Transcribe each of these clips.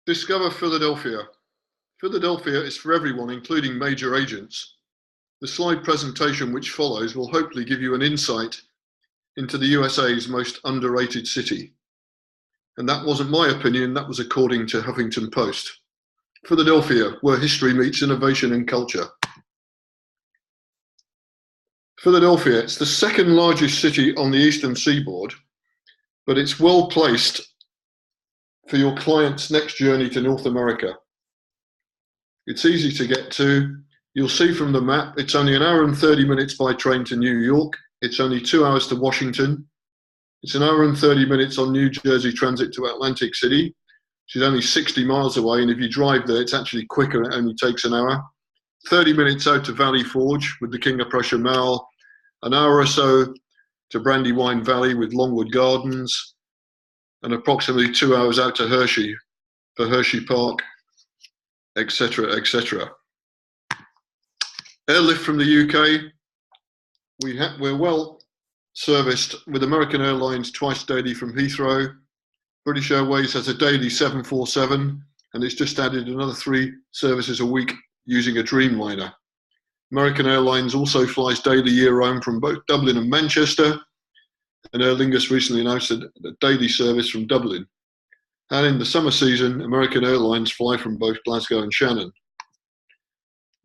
Discover Philadelphia. Philadelphia is for everyone, including major agents. The slide presentation which follows will hopefully give you an insight into the USA's most underrated city. And that wasn't my opinion, that was according to Huffington Post. Philadelphia, where history meets innovation and culture. Philadelphia, it's the second largest city on the eastern seaboard, but it's well placed for your client's next journey to North America. It's easy to get to. You'll see from the map, it's only an hour and 30 minutes by train to New York. It's only 2 hours to Washington. It's an hour and 30 minutes on New Jersey Transit to Atlantic City, which is only 60 miles away. And if you drive there, it's actually quicker. It only takes an hour. 30 minutes out to Valley Forge with the King of Prussia Mall. An hour or so to Brandywine Valley with Longwood Gardens. And approximately 2 hours out to Hershey for Hershey Park, etc., etc. Airlift from the UK. We're well serviced with American Airlines twice daily from Heathrow. British Airways has a daily 747, and it's just added another 3 services a week using a Dreamliner. American Airlines also flies daily year-round from both Dublin and Manchester, and Aer Lingus recently announced a daily service from Dublin. And in the summer season, American Airlines fly from both Glasgow and Shannon.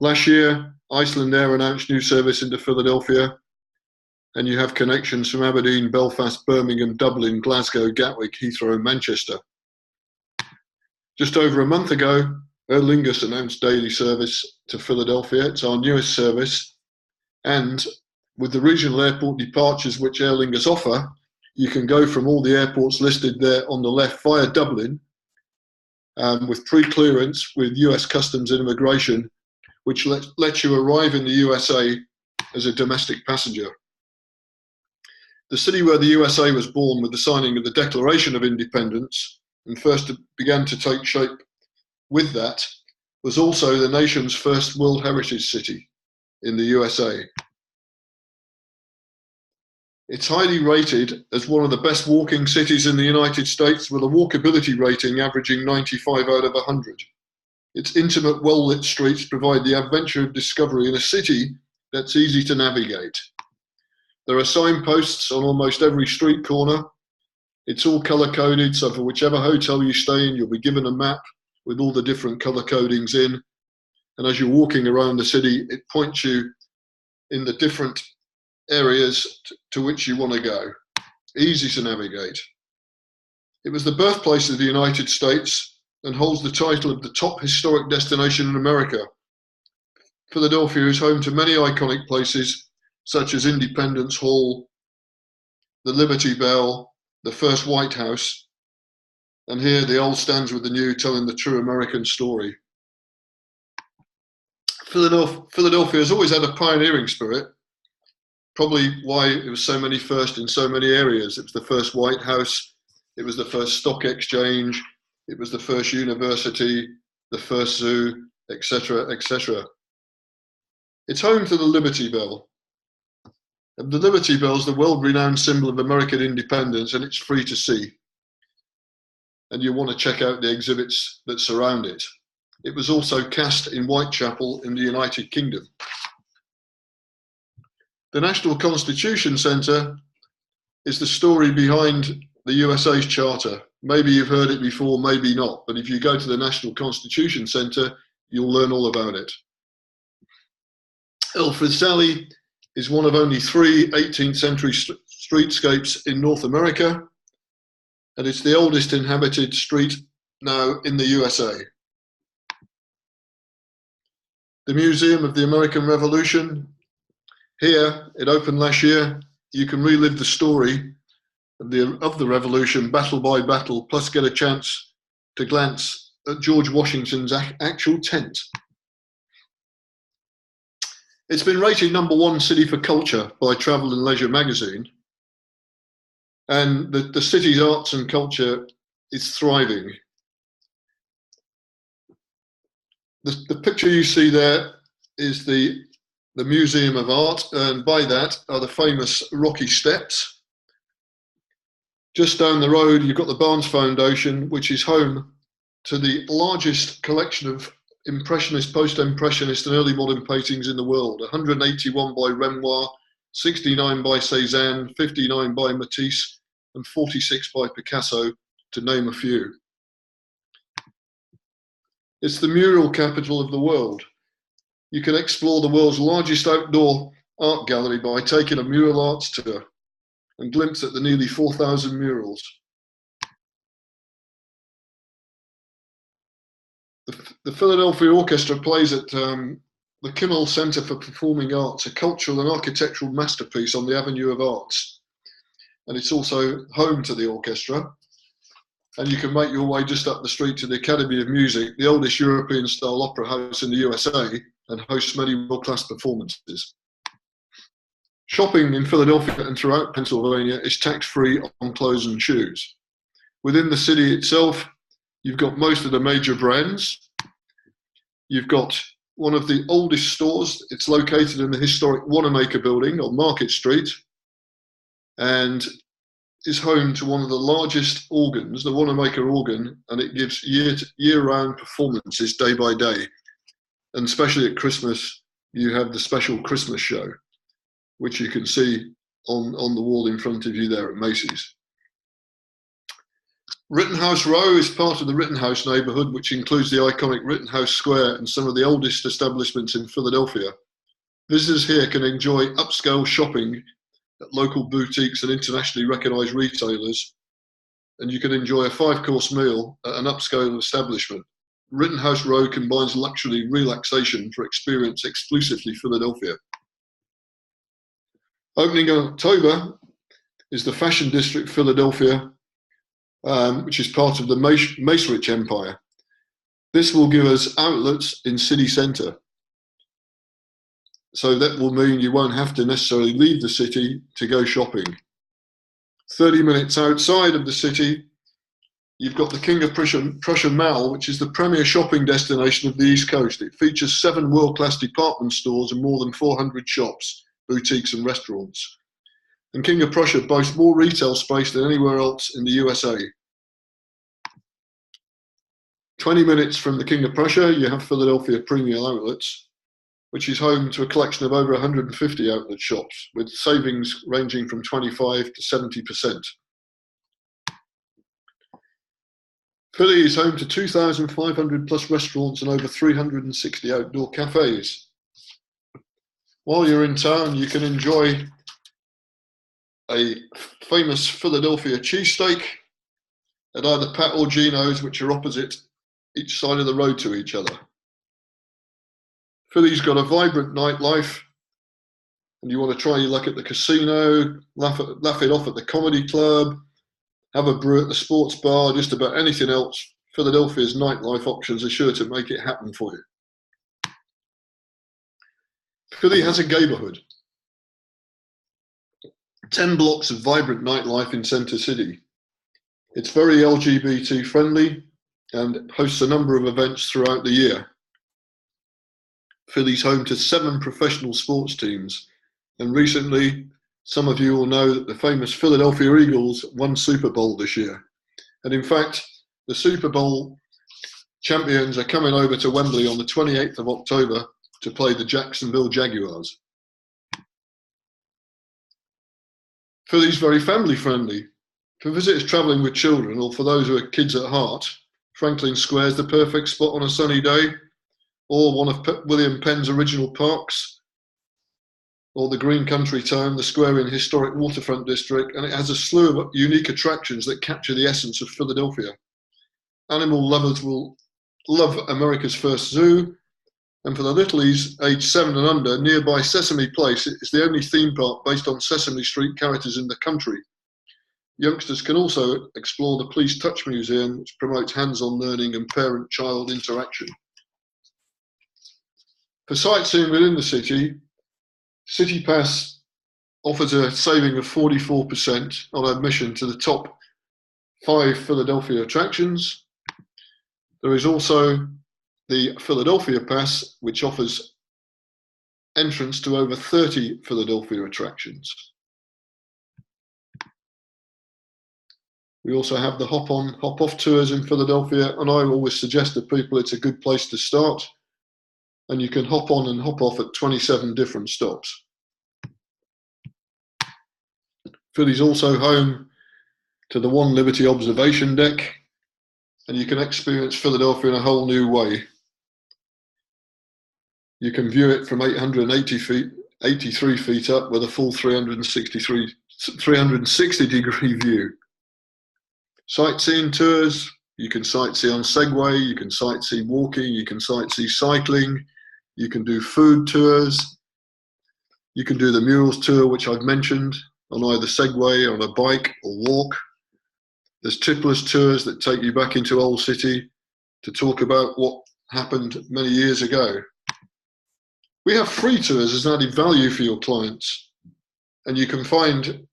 Last year, Icelandair announced new service into Philadelphia, and you have connections from Aberdeen, Belfast, Birmingham, Dublin, Glasgow, Gatwick, Heathrow, and Manchester. Just over a month ago, Aer Lingus announced daily service to Philadelphia. It's our newest service, and with the regional airport departures which Aer Lingus offer, you can go from all the airports listed there on the left via Dublin with pre-clearance with US Customs and Immigration, which lets you arrive in the USA as a domestic passenger. The city where the USA was born with the signing of the Declaration of Independence and first began to take shape with that was also the nation's first World Heritage City in the USA. It's highly rated as one of the best walking cities in the United States with a walkability rating averaging 95 out of 100. Its intimate, well-lit streets provide the adventure of discovery in a city that's easy to navigate. There are signposts on almost every street corner. It's all color-coded, so for whichever hotel you stay in, you'll be given a map with all the different color codings in. And as you're walking around the city, it points you in the different areas to which you want to go. Easy to navigate. It was the birthplace of the United States and holds the title of the top historic destination in America. Philadelphia is home to many iconic places such as Independence Hall, the Liberty Bell, the first White House, and here the old stands with the new, telling the true American story. Philadelphia has always had a pioneering spirit, probably why it was so many first in so many areas. It was the first White House, it was the first stock exchange, it was the first university, the first zoo, etc., etc. It's home to the Liberty Bell. And the Liberty Bell is the world-renowned symbol of American independence, and it's free to see. And you want to check out the exhibits that surround it. It was also cast in Whitechapel in the United Kingdom. The National Constitution Center is the story behind the USA's charter. Maybe you've heard it before, maybe not, but if you go to the National Constitution Center, you'll learn all about it. Alfred's Alley is one of only 3 18th century streetscapes in North America, and it's the oldest inhabited street now in the USA. The Museum of the American Revolution, here, it opened last year. You can relive the story of the revolution, battle by battle, plus get a chance to glance at George Washington's actual tent. It's been rated #1 city for culture by Travel and Leisure magazine. And the city's arts and culture is thriving. The picture you see there is the Museum of Art, and by that are the famous Rocky Steps. Just down the road, you've got the Barnes Foundation, which is home to the largest collection of Impressionist, Post-Impressionist and early modern paintings in the world. 181 by Renoir, 69 by Cézanne, 59 by Matisse, and 46 by Picasso, to name a few. It's the mural capital of the world. You can explore the world's largest outdoor art gallery by taking a mural arts tour and glimpse at the nearly 4,000 murals. The Philadelphia Orchestra plays at the Kimmel Center for Performing Arts, a cultural and architectural masterpiece on the Avenue of Arts. And it's also home to the orchestra. And you can make your way just up the street to the Academy of Music, the oldest European-style opera house in the USA, and hosts many world-class performances. Shopping in Philadelphia and throughout Pennsylvania is tax-free on clothes and shoes. Within the city itself, you've got most of the major brands. You've got one of the oldest stores. It's located in the historic Wanamaker building on Market Street and is home to one of the largest organs, the Wanamaker organ, and it gives year-round performances day by day. And especially at Christmas, you have the special Christmas show, which you can see on the wall in front of you there at Macy's. Rittenhouse Row is part of the Rittenhouse neighborhood, which includes the iconic Rittenhouse Square and some of the oldest establishments in Philadelphia. Visitors here can enjoy upscale shopping at local boutiques and internationally recognized retailers, and you can enjoy a 5-course meal at an upscale establishment. Rittenhouse Row combines luxury and relaxation for experience exclusively Philadelphia. Opening in October is the Fashion District Philadelphia, which is part of the Macerich Empire. This will give us outlets in city centre. So that will mean you won't have to necessarily leave the city to go shopping. 30 minutes outside of the city, you've got the King of Prussia Mall, which is the premier shopping destination of the East Coast. It features 7 world-class department stores and more than 400 shops, boutiques and restaurants. And King of Prussia boasts more retail space than anywhere else in the USA. 20 minutes from the King of Prussia, you have Philadelphia Premium Outlets, which is home to a collection of over 150 outlet shops, with savings ranging from 25 to 70%. Philly is home to 2,500 plus restaurants and over 360 outdoor cafes. While you're in town, you can enjoy a famous Philadelphia cheesesteak at either Pat or Gino's, which are opposite each side of the road to each other. Philly's got a vibrant nightlife, and you want to try your luck at the casino, laugh it off at the comedy club, have a brew at the sports bar, just about anything else. Philadelphia's nightlife options are sure to make it happen for you. Philly has a neighborhood. 10 blocks of vibrant nightlife in Center City. It's very LGBT friendly and hosts a number of events throughout the year. Philly's home to 7 professional sports teams, and recently some of you will know that the famous Philadelphia Eagles won Super Bowl this year. And in fact, the Super Bowl champions are coming over to Wembley on the 28th of October to play the Jacksonville Jaguars. Philly's very family friendly. For visitors traveling with children or for those who are kids at heart, Franklin Square is the perfect spot on a sunny day, or one of William Penn's original parks, or the Green Country Town, the square in historic waterfront district, and it has a slew of unique attractions that capture the essence of Philadelphia. Animal lovers will love America's first zoo, and for the littlies aged 7 and under, nearby Sesame Place is the only theme park based on Sesame Street characters in the country. Youngsters can also explore the Please Touch Museum, which promotes hands-on learning and parent-child interaction. For sightseeing within the city, City Pass offers a saving of 44% on admission to the top 5 Philadelphia attractions. There is also the Philadelphia Pass, which offers entrance to over 30 Philadelphia attractions. We also have the hop on, hop off tours in Philadelphia, and I always suggest to people it's a good place to start. And you can hop on and hop off at 27 different stops. Philly's also home to the One Liberty observation deck, and you can experience Philadelphia in a whole new way. You can view it from 880 feet, 83 feet up with a full 360 degree view. Sightseeing tours, you can sightsee on Segway, you can sightsee walking, you can sightsee cycling, you can do food tours, you can do the murals tour, which I've mentioned, on either Segway, on a bike or walk. There's tipless tours that take you back into Old City to talk about what happened many years ago. We have free tours as added value for your clients, and you can find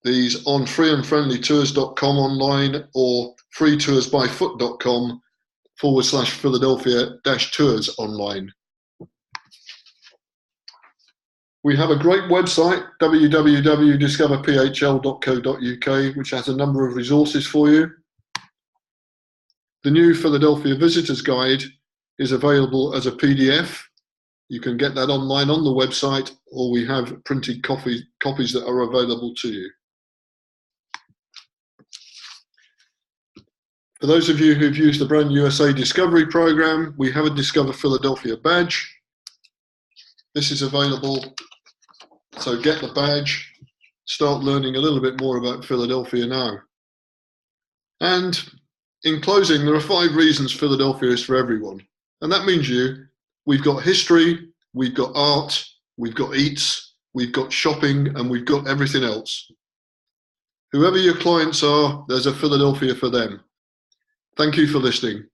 these on freeandfriendlytours.com online or freetoursbyfoot.com/Philadelphia-tours online. We have a great website, www.discoverphl.co.uk, which has a number of resources for you. The new Philadelphia Visitors Guide is available as a PDF. You can get that online on the website, or we have printed copies that are available to you. For those of you who've used the Brand USA Discovery Program, we have a Discover Philadelphia badge. This is available, so get the badge, start learning a little bit more about Philadelphia now. And in closing, there are 5 reasons Philadelphia is for everyone. And that means we've got history, we've got art, we've got eats, we've got shopping, and we've got everything else. Whoever your clients are, there's a Philadelphia for them. Thank you for listening.